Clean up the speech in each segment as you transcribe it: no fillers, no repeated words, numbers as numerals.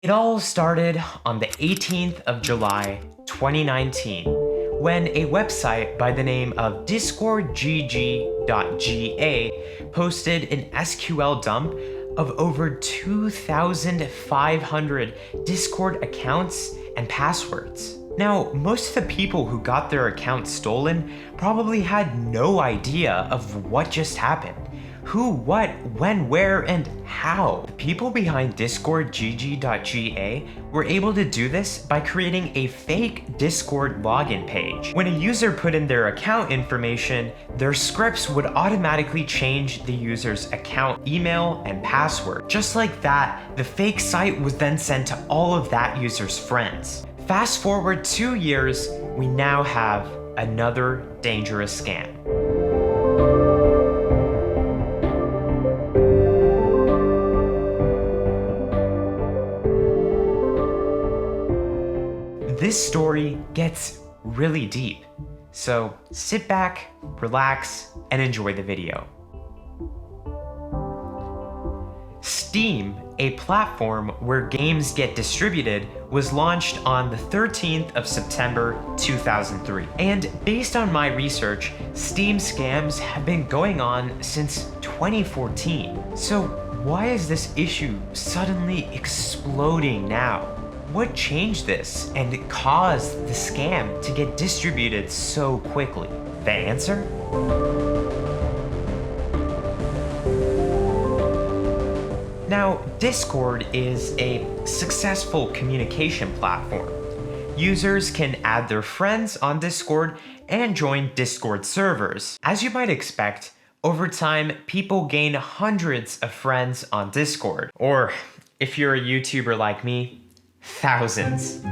It all started on the 18th of July, 2019, when a website by the name of discordgg.ga posted an SQL dump of over 2,500 Discord accounts and passwords. Now, most of the people who got their accounts stolen probably had no idea of what just happened. Who, what, when, where, and how. The people behind discordgg.ga were able to do this by creating a fake Discord login page. When a user put in their account information, their scripts would automatically change the user's account email and password. Just like that, the fake site was then sent to all of that user's friends. Fast forward 2 years, we now have another dangerous scam. This story gets really deep, so sit back, relax, and enjoy the video. Steam, a platform where games get distributed, was launched on the 13th of September 2003. And based on my research, Steam scams have been going on since 2014. So why is this issue suddenly exploding now? What changed this and caused the scam to get distributed so quickly? The answer? Now, Discord is a successful communication platform. Users can add their friends on Discord and join Discord servers. As you might expect, over time, people gain hundreds of friends on Discord. Or, if you're a YouTuber like me, thousands.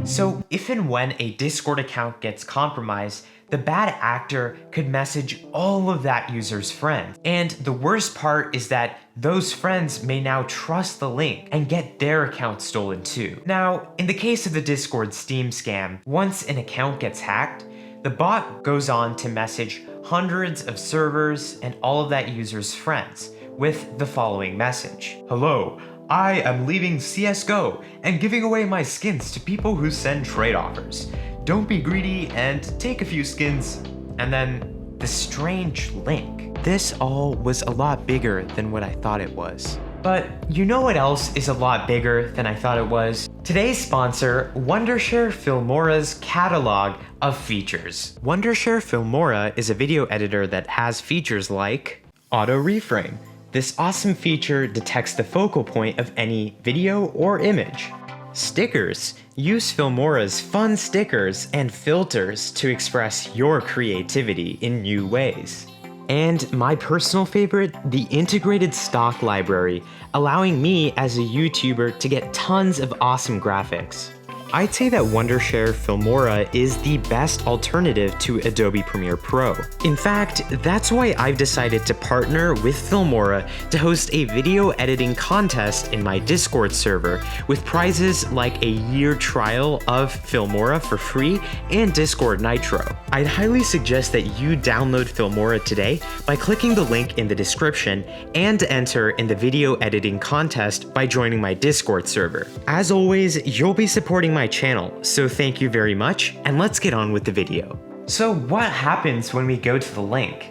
So if and when a Discord account gets compromised, the bad actor could message all of that user's friends. And the worst part is that those friends may now trust the link and get their account stolen too. Now, in the case of the Discord Steam scam, once an account gets hacked, the bot goes on to message hundreds of servers and all of that user's friends with the following message. Hello, I am leaving CSGO and giving away my skins to people who send trade offers. Don't be greedy and take a few skins. And then the strange link. This all was a lot bigger than what I thought it was. But you know what else is a lot bigger than I thought it was? Today's sponsor, Wondershare Filmora's catalog of features. Wondershare Filmora is a video editor that has features like auto reframe. This awesome feature detects the focal point of any video or image. Stickers. Use Filmora's fun stickers and filters to express your creativity in new ways. And my personal favorite, the integrated stock library, allowing me as a YouTuber to get tons of awesome graphics. I'd say that Wondershare Filmora is the best alternative to Adobe Premiere Pro. In fact, that's why I've decided to partner with Filmora to host a video editing contest in my Discord server with prizes like a year trial of Filmora for free and Discord Nitro. I'd highly suggest that you download Filmora today by clicking the link in the description and enter in the video editing contest by joining my Discord server. As always, you'll be supporting my channel, so thank you very much, and let's get on with the video. So what happens when we go to the link?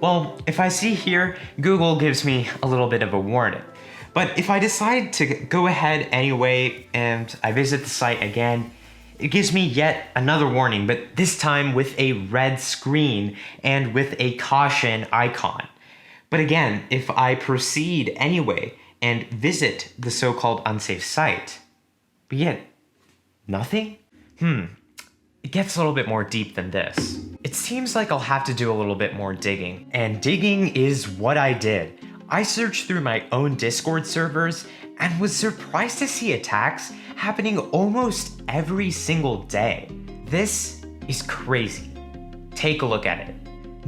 Well, if I see here, Google gives me a little bit of a warning. But if I decide to go ahead anyway and I visit the site again, it gives me yet another warning, but this time with a red screen and with a caution icon. But again, if I proceed anyway and visit the so-called unsafe site, but yet nothing? It gets a little bit more deep than this. It seems like I'll have to do a little bit more digging, and digging is what I did. I searched through my own Discord servers and was surprised to see attacks happening almost every single day. This is crazy. Take a look at it.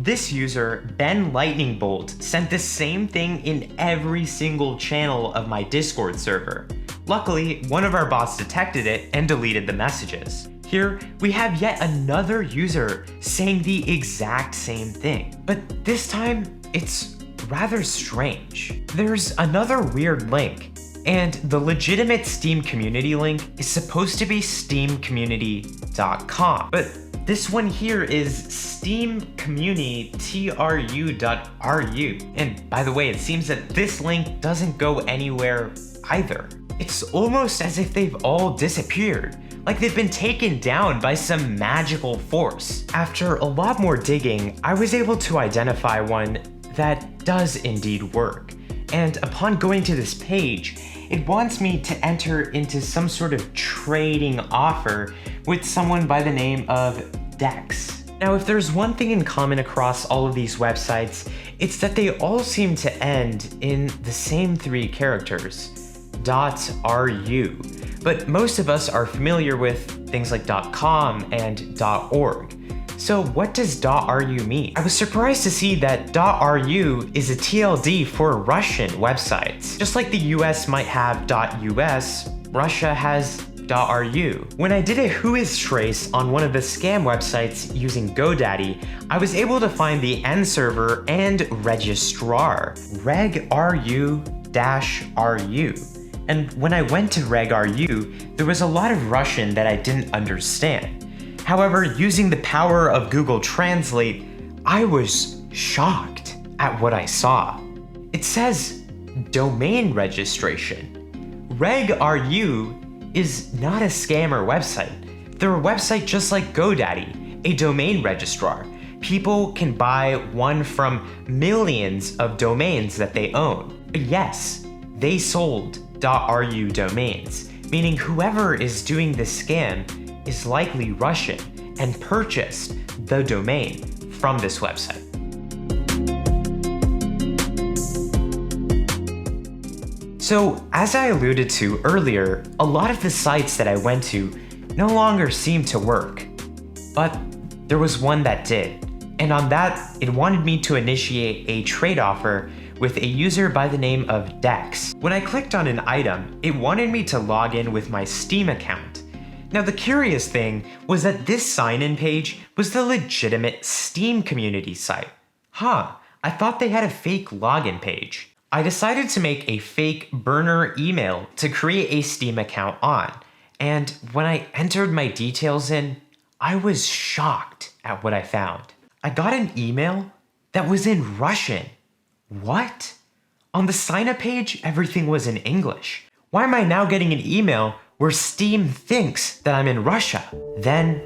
This user, Ben Lightning Bolt, sent the same thing in every single channel of my Discord server. Luckily, one of our bots detected it and deleted the messages. Here, we have yet another user saying the exact same thing, but this time, it's rather strange. There's another weird link, and the legitimate Steam community link is supposed to be steamcommunity.com, but this one here is steamcommunity.tru.ru. And by the way, it seems that this link doesn't go anywhere either. It's almost as if they've all disappeared, like they've been taken down by some magical force. After a lot more digging, I was able to identify one that does indeed work. And upon going to this page, it wants me to enter into some sort of trading offer with someone by the name of Dex. Now, if there's one thing in common across all of these websites, it's that they all seem to end in the same three characters, .ru. But most of us are familiar with things like .com and .org. So what does .ru mean? I was surprised to see that .ru is a TLD for Russian websites. Just like the US might have .us, Russia has .ru. When I did a whois trace on one of the scam websites using GoDaddy, I was able to find the end server and registrar, reg.ru-ru. And when I went to reg.ru, there was a lot of Russian that I didn't understand. However, using the power of Google Translate, I was shocked at what I saw. It says domain registration. Reg.ru is not a scammer website. They're a website just like GoDaddy, a domain registrar. People can buy one from millions of domains that they own. But yes, they sold .ru domains, meaning whoever is doing this scam is likely Russian and purchased the domain from this website. So, as I alluded to earlier, a lot of the sites that I went to no longer seemed to work. But there was one that did, and on that, it wanted me to initiate a trade offer with a user by the name of Dex. When I clicked on an item, it wanted me to log in with my Steam account. Now the curious thing was that this sign-in page was the legitimate Steam community site. I thought they had a fake login page. I decided to make a fake burner email to create a Steam account on, and when I entered my details in, I was shocked at what I found. I got an email that was in Russian. What? On the sign-up page, everything was in English. Why am I now getting an email where Steam thinks that I'm in Russia? Then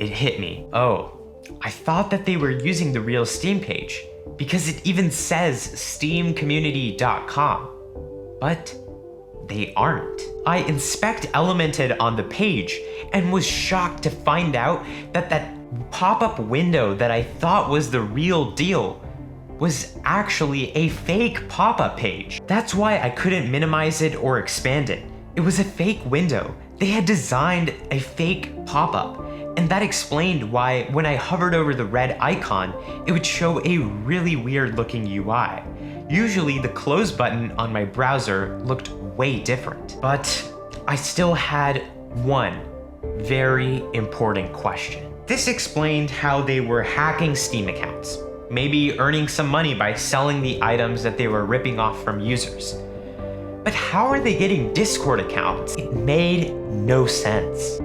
it hit me. Oh, I thought that they were using the real Steam page because it even says steamcommunity.com, but they aren't. I inspect Elemented on the page and was shocked to find out that that pop-up window that I thought was the real deal was actually a fake pop-up page. That's why I couldn't minimize it or expand it. It was a fake window. They had designed a fake pop-up, and that explained why when I hovered over the red icon, it would show a really weird looking UI. Usually the close button on my browser looked way different. But I still had one very important question. This explained how they were hacking Steam accounts, maybe earning some money by selling the items that they were ripping off from users. But how are they getting Discord accounts? It made no sense.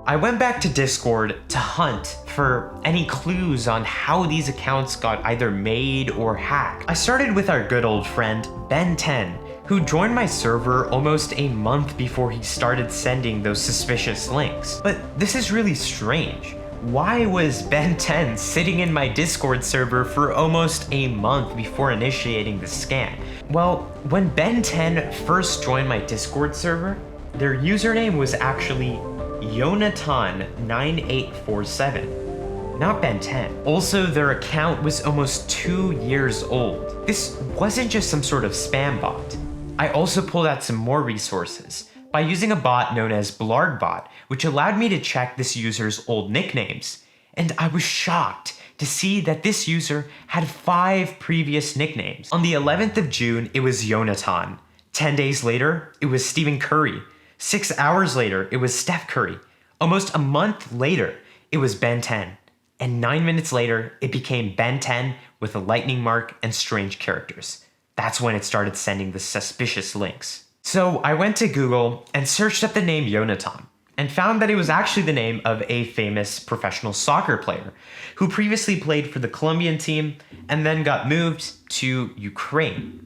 I went back to Discord to hunt for any clues on how these accounts got either made or hacked. I started with our good old friend, Ben10, who joined my server almost a month before he started sending those suspicious links. But this is really strange. Why was Ben10 sitting in my Discord server for almost a month before initiating the scam? Well, when Ben10 first joined my Discord server, their username was actually Yonatan9847, not Ben10. Also, their account was almost 2 years old. This wasn't just some sort of spam bot. I also pulled out some more resources by using a bot known as BlargBot, which allowed me to check this user's old nicknames. And I was shocked to see that this user had 5 previous nicknames. On the 11th of June, it was Yonatan. 10 days later, it was Stephen Curry. 6 hours later, it was Steph Curry. Almost a month later, it was Ben 10. And 9 minutes later, it became Ben 10 with a lightning mark and strange characters. That's when it started sending the suspicious links. So I went to Google and searched up the name Yonatan and found that it was actually the name of a famous professional soccer player who previously played for the Colombian team and then got moved to Ukraine.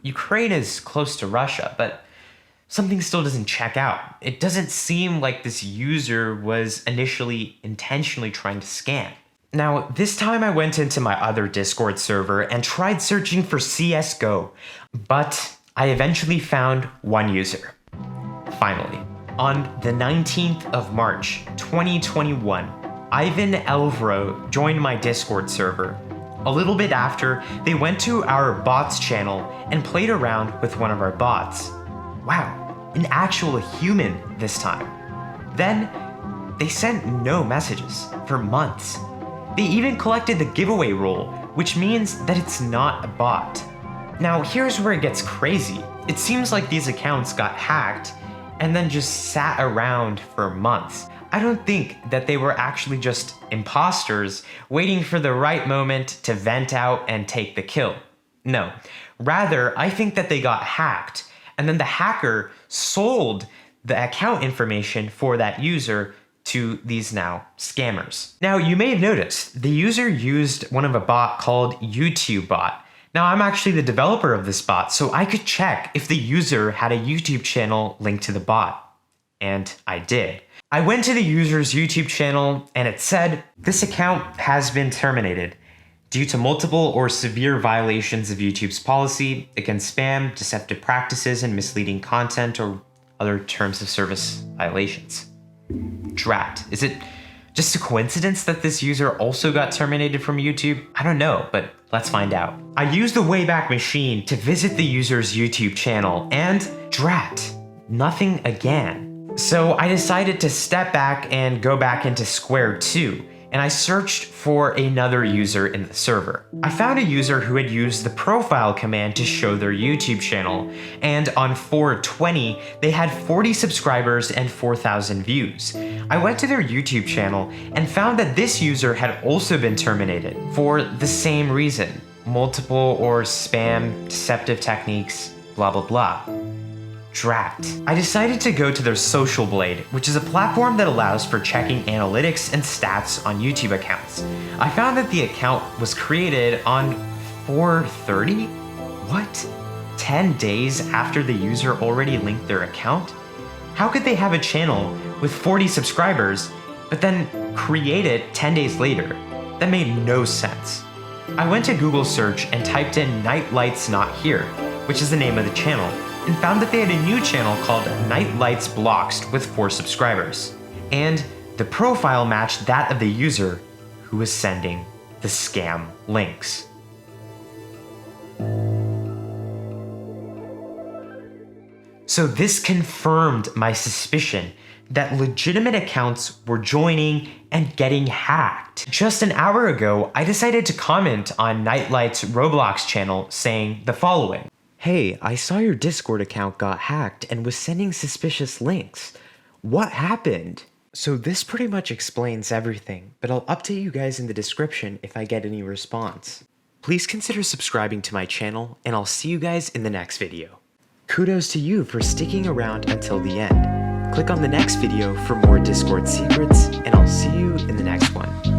Ukraine is close to Russia, but something still doesn't check out. It doesn't seem like this user was initially intentionally trying to scam. Now, this time I went into my other Discord server and tried searching for CSGO, but I eventually found one user. Finally. On the 19th of March, 2021, Ivan Elvro joined my Discord server. A little bit after, they went to our bots channel and played around with one of our bots. Wow, an actual human this time. Then, they sent no messages for months. They even collected the giveaway role, which means that it's not a bot. Now, here's where it gets crazy. It seems like these accounts got hacked and then just sat around for months. I don't think that they were actually just imposters waiting for the right moment to vent out and take the kill. No, rather, I think that they got hacked and then the hacker sold the account information for that user to these now scammers. Now, you may have noticed the user used one of a bot called YouTube bot. Now, I'm actually the developer of this bot, so I could check if the user had a YouTube channel linked to the bot. And I did. I went to the user's YouTube channel and it said, "This account has been terminated due to multiple or severe violations of YouTube's policy against spam, deceptive practices, and misleading content or other terms of service violations." Drat. Is it just a coincidence that this user also got terminated from YouTube? I don't know, but let's find out. I used the Wayback Machine to visit the user's YouTube channel and drat, nothing again. So I decided to step back and go back into Square 2, and I searched for another user in the server. I found a user who had used the profile command to show their YouTube channel, and on 4/20, they had 40 subscribers and 4,000 views. I went to their YouTube channel and found that this user had also been terminated for the same reason. Multiple or spam, deceptive techniques, blah blah blah. Drat. I decided to go to their Social Blade, which is a platform that allows for checking analytics and stats on YouTube accounts. I found that the account was created on 4/30? What? 10 days after the user already linked their account? How could they have a channel with 40 subscribers, but then create it 10 days later? That made no sense. I went to Google search and typed in Night Lights Not Here, which is the name of the channel, and found that they had a new channel called Night Lights Bloxed with 4 subscribers. And the profile matched that of the user who was sending the scam links. So this confirmed my suspicion that legitimate accounts were joining and getting hacked. Just an hour ago, I decided to comment on Nightlight's Roblox channel saying the following. "Hey, I saw your Discord account got hacked and was sending suspicious links. What happened?" So this pretty much explains everything, but I'll update you guys in the description if I get any response. Please consider subscribing to my channel, and I'll see you guys in the next video. Kudos to you for sticking around until the end. Click on the next video for more Discord secrets, and I'll see you in the next one.